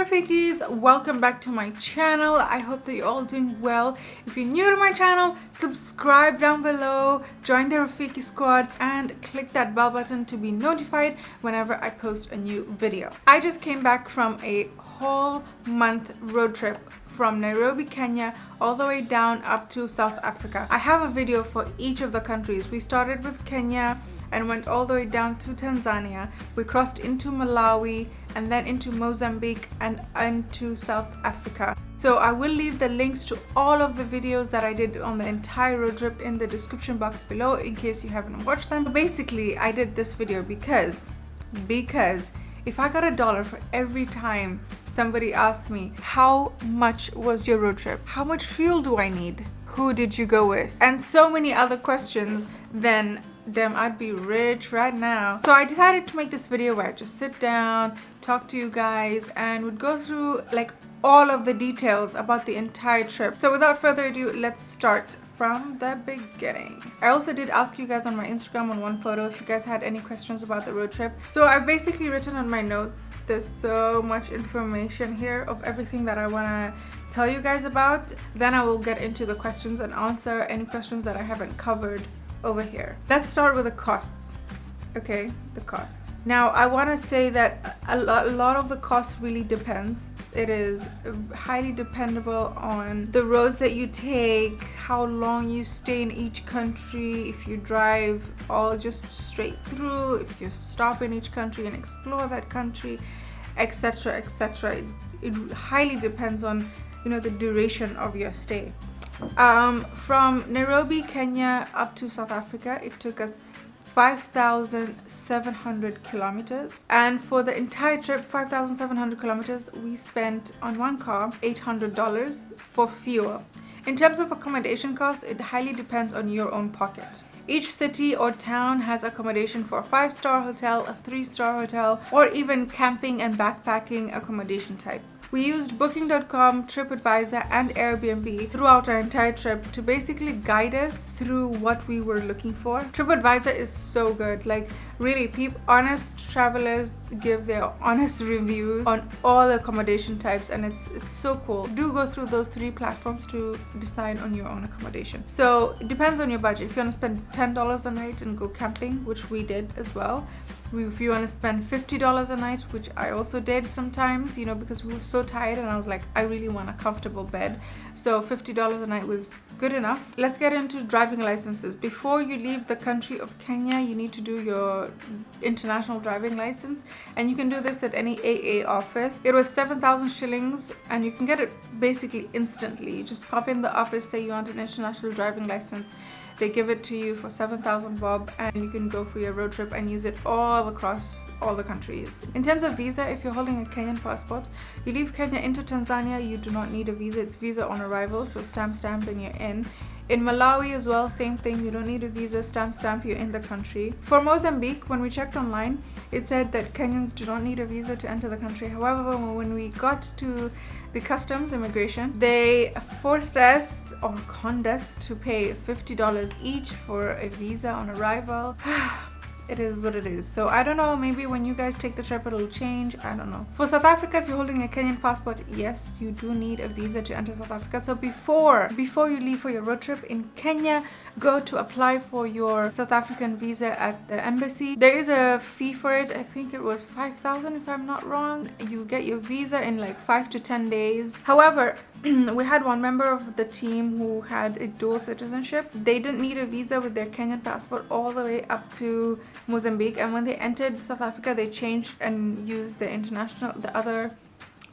Rafikis, welcome back to my channel. I hope that you're all doing well. If you're new to my channel, subscribe down below, join the Rafiki squad, and click that bell button to be notified whenever I post a new video. I just came back from a whole month road trip from Nairobi, Kenya, all the way down up to South Africa. I have a video for each of the countries. We started with Kenya and went all the way down to Tanzania. We crossed into Malawi and then into Mozambique and into South Africa. So I will leave the links to all of the videos that I did on the entire road trip in the description box below in case you haven't watched them. Basically, I did this video because if I got $1 for every time somebody asked me, how much was your road trip? How much fuel do I need? Who did you go with? And so many other questions, then damn, I'd be rich right now. So I decided to make this video where I just sit down, talk to you guys, and would go through like all of the details about the entire trip. So without further ado, let's start from the beginning. I also did ask you guys on my Instagram on one photo if you guys had any questions about the road trip. So I've basically written on my notes, there's so much information here of everything that I want to tell you guys about. Then I will get into the questions and answer any questions that I haven't covered over here. Let's start with the costs. Okay, the costs. Now I want to say that a lot of the cost really depends. It is highly dependable on the roads that you take, how long you stay in each country, if you drive all just straight through, if you stop in each country and explore that country, etc, etc. It highly depends on, you know, the duration of your stay. From Nairobi, Kenya up to South Africa, it took us 5,700 kilometers, and for the entire trip, 5,700 kilometers, we spent on one car $800 for fuel. In terms of accommodation costs, it highly depends on your own pocket. Each city or town has accommodation for a 5-star hotel, a 3-star hotel, or even camping and backpacking accommodation type. We used Booking.com, TripAdvisor, and Airbnb throughout our entire trip to basically guide us through what we were looking for. TripAdvisor is so good. Like, really, honest travelers give their honest reviews on all accommodation types, and it's so cool. Do go through those 3 platforms to decide on your own accommodation. So it depends on your budget. If you want to spend $10 a night and go camping, which we did as well. If you want to spend $50 a night, which I also did sometimes, you know, because we were so tired and I was like, I really want a comfortable bed. So $50 a night was good enough. Let's get into driving licenses. Before you leave the country of Kenya, you need to do your international driving license, and you can do this at any AA office. It was 7,000 shillings and you can get it basically instantly. You just pop in the office, say you want an international driving license. They give it to you for 7,000 bob, and you can go for your road trip and use it all across all the countries. In terms of visa, if you're holding a Kenyan passport, you leave Kenya into Tanzania, you do not need a visa. It's visa on arrival, so stamp and you're in. In Malawi as well, same thing. You don't need a visa, stamp, you're in the country. For Mozambique, when we checked online, it said that Kenyans do not need a visa to enter the country. However, when we got to the customs immigration, they forced us or conned us to pay $50 each for a visa on arrival. It is what it is. So I don't know, maybe when you guys take the trip it'll change, I don't know. For South Africa, if you're holding a Kenyan passport, yes, you do need a visa to enter South Africa. So before you leave for your road trip in Kenya, go to apply for your South African visa at the embassy. There is a fee for it. I think it was 5,000 if I'm not wrong. You get your visa in like 5 to 10 days. However, we had one member of the team who had a dual citizenship. They didn't need a visa with their Kenyan passport all the way up to Mozambique, and when they entered South Africa, they changed and used the other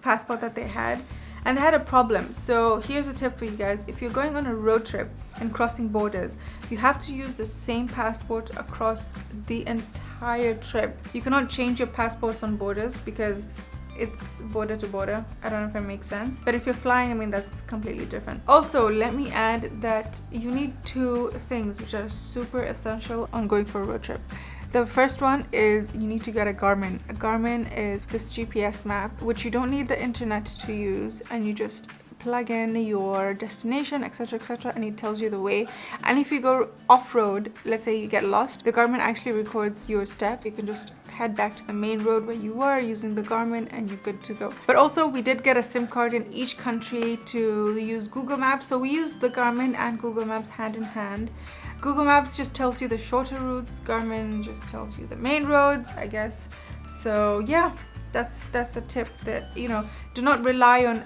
passport that they had, and they had a problem. So here's a tip for you guys. If you're going on a road trip and crossing borders, you have to use the same passport across the entire trip. You cannot change your passports on borders because it's border to border. I don't know if it makes sense, but if you're flying, I mean, that's completely different. Also, let me add that you need 2 things which are super essential on going for a road trip. The first one is you need to get a Garmin. A Garmin is this GPS map, which you don't need the internet to use, and you just plug in your destination, etc, etc, and it tells you the way. And if you go off-road, let's say you get lost, the Garmin actually records your steps. You can just head back to the main road where you were using the Garmin, and you're good to go. But also we did get a SIM card in each country to use Google Maps, so we used the Garmin and Google Maps hand in hand. Google Maps just tells you the shorter routes, Garmin just tells you the main roads, I guess. So yeah, that's a tip that, you know, do not rely on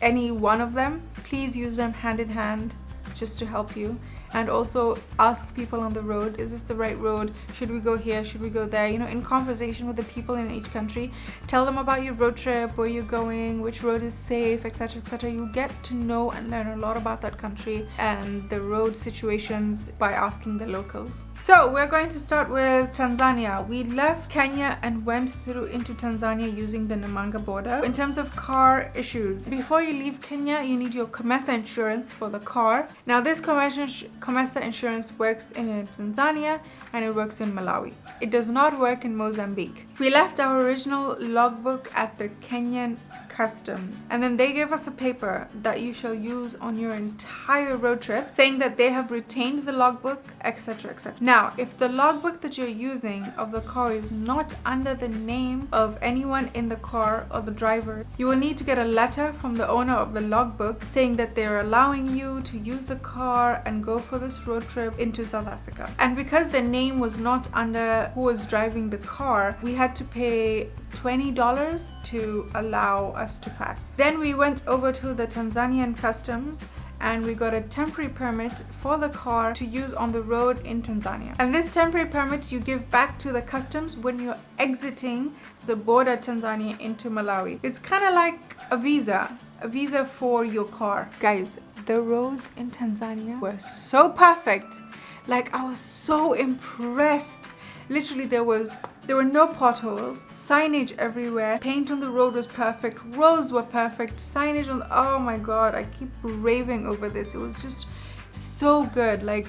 any one of them. Please use them hand in hand just to help you. And also ask people on the road, is this the right road? Should we go here? Should we go there? You know, in conversation with the people in each country, tell them about your road trip, where you're going, which road is safe, etc, etc. You get to know and learn a lot about that country and the road situations by asking the locals. So we're going to start with Tanzania. We left Kenya and went through into Tanzania using the Namanga border. In terms of car issues, before you leave Kenya, you need your COMESA insurance for the car. Now this COMESA insurance works in Tanzania and it works in Malawi. It does not work in Mozambique. We left our original logbook at the Kenyan customs, and then they gave us a paper that you shall use on your entire road trip, saying that they have retained the logbook, etc, etc. Now, if the logbook that you're using of the car is not under the name of anyone in the car or the driver, you will need to get a letter from the owner of the logbook saying that they're allowing you to use the car and go for this road trip into South Africa. And because the name was not under who was driving the car, we had to pay $20 to allow us to pass. Then we went over to the Tanzanian customs and we got a temporary permit for the car to use on the road in Tanzania. And this temporary permit you give back to the customs when you're exiting the border Tanzania into Malawi. It's kind of like a visa for your car. Guys, the roads in Tanzania were so perfect. Like, I was so impressed. Literally, there were no potholes, signage everywhere, paint on the road was perfect, roads were perfect, signage on oh my god, I keep raving over this. It was just so good. Like,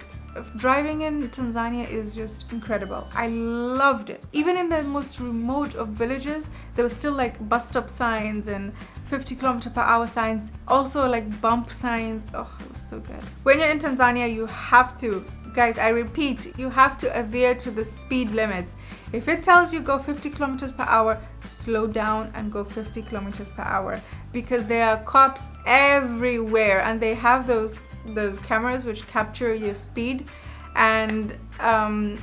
driving in Tanzania is just incredible. I loved it. Even in the most remote of villages, there was still like bus stop signs and 50km/h signs, also like bump signs. Oh, it was so good. When you're in Tanzania, you have to, guys, I repeat, you have to adhere to the speed limits. If it tells you go 50km/h, slow down and go 50km/h, because there are cops everywhere and they have those cameras which capture your speed, and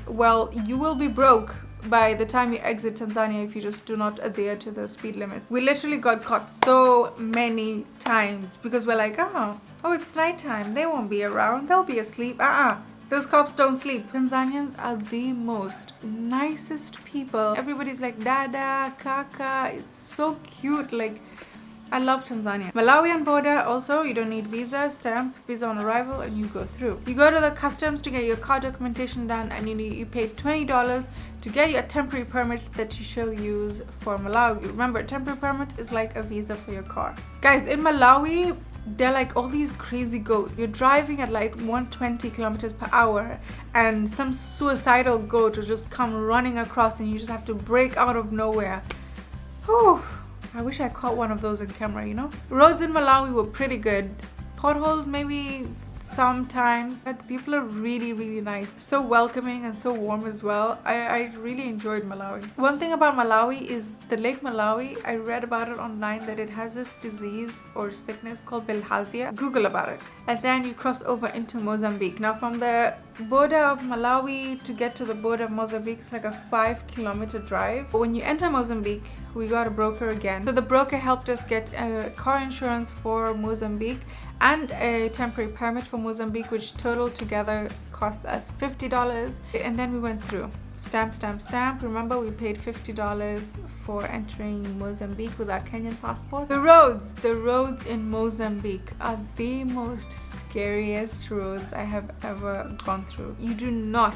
well, you will be broke by the time you exit Tanzania if you just do not adhere to the speed limits. We literally got caught so many times because we're like, oh, it's nighttime, they won't be around, they'll be asleep. Those cops don't sleep. Tanzanians are the most nicest people. Everybody's like dada, kaka. It's so cute. Like, I love Tanzania. Malawian border also, you don't need visa, stamp, visa on arrival, and you go through. You go to the customs to get your car documentation done, and you pay $20 to get your temporary permits that you shall use for Malawi. Remember, a temporary permit is like a visa for your car. Guys, in Malawi, they're like all these crazy goats. You're driving at like 120km/h and some suicidal goat will just come running across and you just have to brake out of nowhere. Whew. I wish I caught one of those in camera, you know? Roads in Malawi were pretty good. Potholes maybe sometimes, but the people are really, really nice. So welcoming and so warm as well. I really enjoyed Malawi. One thing about Malawi is the Lake Malawi, I read about it online that it has this disease or sickness called bilharzia. Google about it. And then you cross over into Mozambique. Now from the border of Malawi to get to the border of Mozambique, it's like a 5-kilometer drive. But when you enter Mozambique, we got a broker again. So the broker helped us get car insurance for Mozambique and a temporary permit for Mozambique, which total together cost us $50. And then we went through. Stamp, stamp, stamp. Remember, we paid $50 for entering Mozambique with our Kenyan passport. The roads in Mozambique are the most scariest roads I have ever gone through. You do not,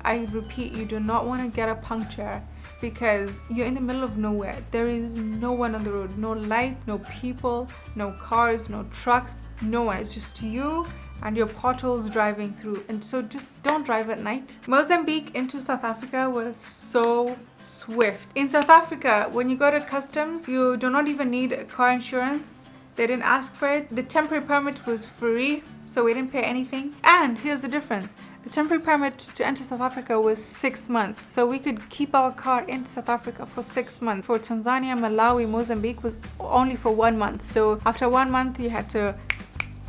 I repeat, you do not want to get a puncture because you're in the middle of nowhere. There is no one on the road, no lights, no people, no cars, no trucks, no one. It's just you and your potholes driving through. And so just don't drive at night. Mozambique into South Africa was so swift. In South Africa, when you go to customs, you do not even need a car insurance. They didn't ask for it. The temporary permit was free, so we didn't pay anything. And here's the difference. The temporary permit to enter South Africa was 6 months. So we could keep our car in South Africa for 6 months. For Tanzania, Malawi, Mozambique was only for 1 month. So after 1 month, you had to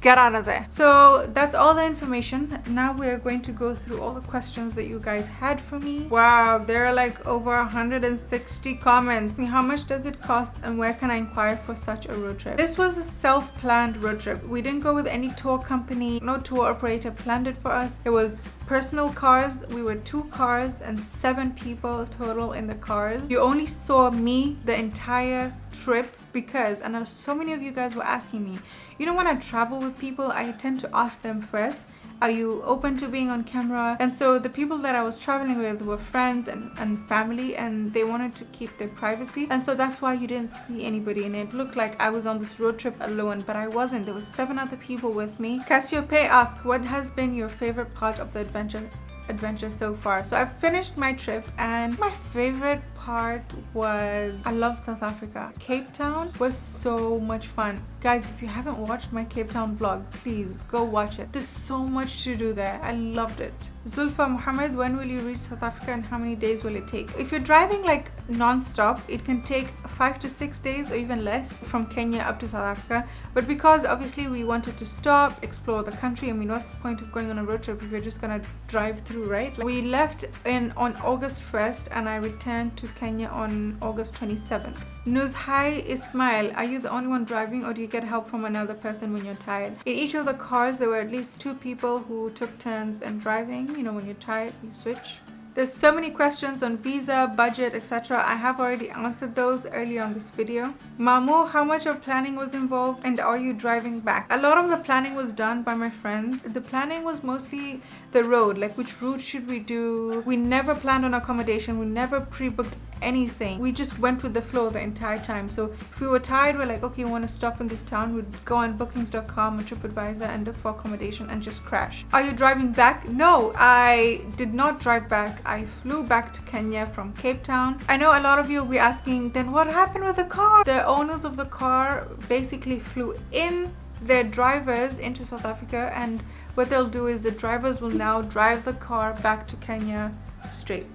get out of there. So that's all the information. Now we're going to go through all the questions that you guys had for me. Wow, there are like over 160 comments. How much does it cost and where can I inquire for such a road trip? This was a self-planned road trip. We didn't go with any tour company. No tour operator planned it for us. It was personal cars. We were 2 cars and 7 people total in the cars. You only saw me the entire trip because, and so many of you guys were asking me, you know, when I travel with people, I tend to ask them first, are you open to being on camera? And so the people that I was traveling with were friends and family, and they wanted to keep their privacy. And so that's why you didn't see anybody, and it looked like I was on this road trip alone, but I wasn't. There was 7 other people with me. Cassiope asked, what has been your favorite part of the adventure so far? So I've finished my trip, and my favorite part was, I love South Africa. Cape Town was so much fun. Guys, if you haven't watched my Cape Town vlog, please go watch it. There's so much to do there. I loved it. Zulfa Muhammad, when will you reach South Africa and how many days will it take? If you're driving like non-stop, it can take 5 to 6 days or even less from Kenya up to South Africa. But because obviously we wanted to stop, explore the country, I mean, what's the point of going on a road trip if you're just gonna drive through, right? We left on August 1st and I returned to Kenya on August 27th. Nuz, hi Ismail, are you the only one driving or do you get help from another person when you're tired? In each of the cars there were at least 2 people who took turns in driving. You know, when you're tired, you switch. There's so many questions on visa, budget, etc. I have already answered those earlier on this video. Mamu, how much of planning was involved and are you driving back? A lot of the planning was done by my friends. The planning was mostly the road, like which route should we do. We never planned on accommodation. We never pre-booked anything. We just went with the flow the entire time. So if we were tired, we're like, okay, we want to stop in this town. We'd go on bookings.com or TripAdvisor and look for accommodation and just crash. Are you driving back? No, I did not drive back. I flew back to Kenya from Cape Town. I know a lot of you will be asking, then what happened with the car? The owners of the car basically flew in their drivers into South Africa, and what they'll do is the drivers will now drive the car back to Kenya straight.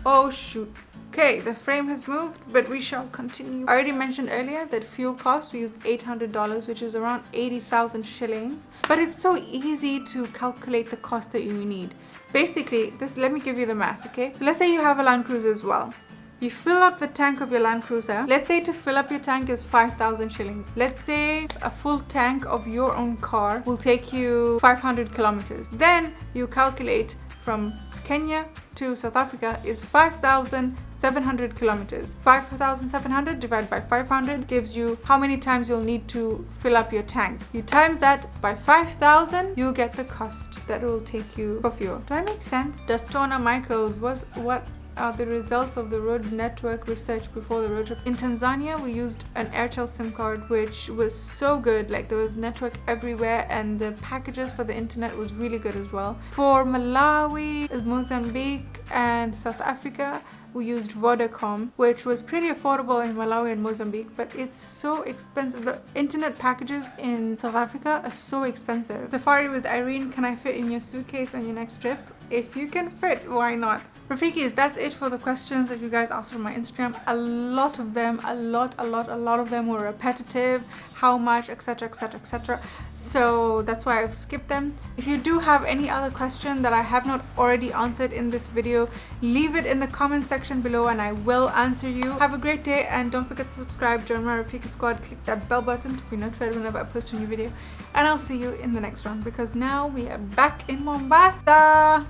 Oh shoot. Okay, the frame has moved, but we shall continue. I already mentioned earlier that fuel cost, we used $800, which is around 80,000 shillings. But it's so easy to calculate the cost that you need. Basically, let me give you the math, okay? So let's say you have a Land Cruiser as well. You fill up the tank of your Land Cruiser. Let's say to fill up your tank is 5,000 shillings. Let's say a full tank of your own car will take you 500 kilometers. Then you calculate from Kenya to South Africa is 5,700 kilometers. 5,700 divided by 500 gives you how many times you'll need to fill up your tank. You times that by 5,000, you get the cost that will take you for fuel. Do I make sense? Dastona Michaels, what are the results of the road network research before the road trip? In Tanzania, we used an Airtel SIM card, which was so good. Like, there was network everywhere and the packages for the internet was really good as well. For Malawi, Mozambique and South Africa, we used Vodacom, which was pretty affordable in Malawi and Mozambique, but it's so expensive. The internet packages in South Africa are so expensive. Safari with Irene, can I fit in your suitcase on your next trip? If you can fit, why not? Rafikis, that's it for the questions that you guys asked on my Instagram. A lot of them, a lot of them were repetitive, how much, etc, etc, etc. So that's why I've skipped them. If you do have any other question that I have not already answered in this video, leave it in the comment section below and I will answer you. Have a great day and don't forget to subscribe, join my Rafiki squad, click that bell button to be notified whenever I post a new video, and I'll see you in the next one because now we are back in Mombasa.